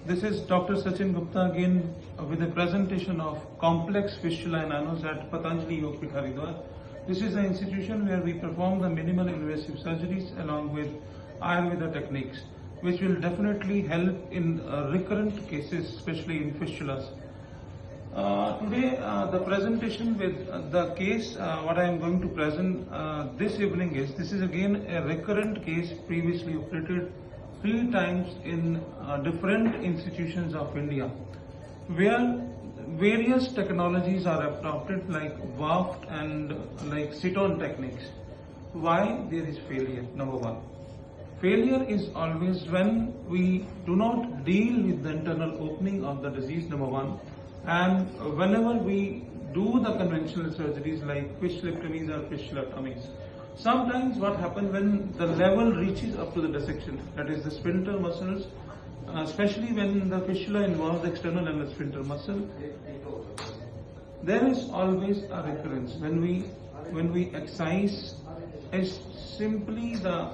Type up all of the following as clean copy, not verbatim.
This is Dr. Sachin Gupta again with a presentation of complex fistula and anus at Patanjali Yogpith Haridwar. This is an institution where we perform the minimal invasive surgeries along with Ayurveda techniques, which will definitely help in recurrent cases, especially in fistulas. Today, the presentation with the case, what I am going to present this evening this is again a recurrent case previously operated 3 times in different institutions of India, where various technologies are adopted like waft and like sit-on techniques. Why there is failure? Number one, failure is always when we do not deal with the internal opening of the disease, number one, and whenever we do the conventional surgeries like fistulectomies or fistulotomies. Sometimes what happens when the level reaches up to the dissection, that is the sphincter muscles, especially when the fistula involves the external and the sphincter muscle, there is always a recurrence. When we excise is simply the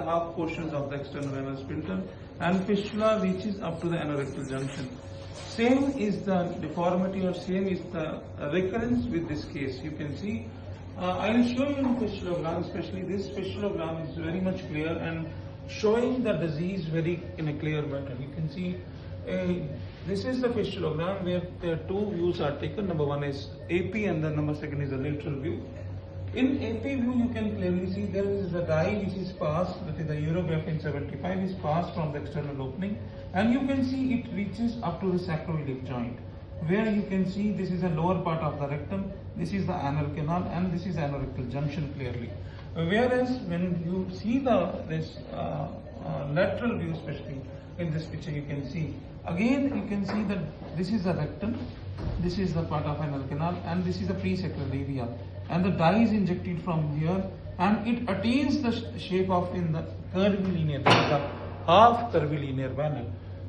half portions of the external anal sphincter, and fistula reaches up to the anorectal junction. Same is the deformity or same is the recurrence with this case. You can see. I will show you in fistulogram, especially this fistulogram is very much clear and showing the disease very in a clear manner. You can see this is the fistulogram where there are 2 views are taken. Number one is AP and the number second is the lateral view. In AP view you can clearly see there is a dye which is passed, that is the urographin 75 is passed from the external opening, and you can see it reaches up to the sacroiliac joint, where you can see this is the lower part of the rectum, this is the anal canal, and this is anorectal junction clearly. Whereas when you see this lateral view, especially in this picture, you can see again you can see that this is the rectum, this is the part of anal canal, and this is the presacral area, and the dye is injected from here, and it attains the shape of in the curvilinear, the half curvilinear manner.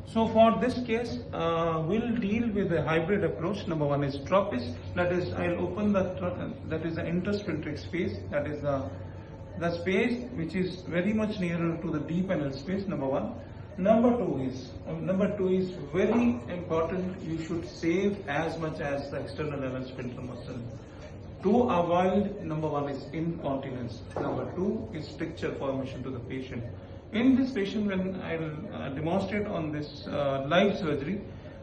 So for this case, we'll deal with a hybrid approach. Number one is tropice, that is I'll open that is the intersphincteric space, that is the space which is very much nearer to the deep anal space. Number one. Number two is very important. You should save as much as the external anal sphincter muscle to avoid. Number one is incontinence. Number two is stricture formation to the patient. In this patient, when I will demonstrate on this live surgery,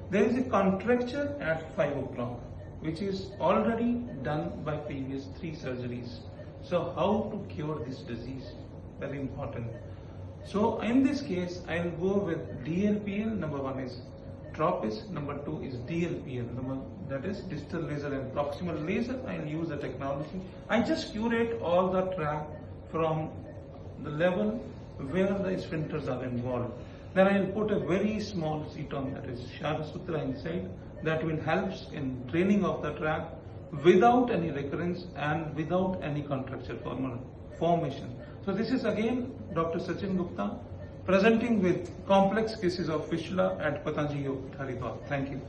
there is a contracture at 5 o'clock, which is already done by previous 3 surgeries. So how to cure this disease? Very important. So in this case, I will go with DLPL. Number one is tropice. Number 2 is DLPL. That is distal laser and proximal laser. I will use the technology. I just curate all the tract from the level where the sphincters are involved. Then I will put a very small sit-on, that is Sharasutra inside, that will help in draining of the tract without any recurrence and without any contracture formation. So this is again Dr. Sachin Gupta presenting with complex cases of fistula at Patanjali Yogpith Haridwar. Thank you.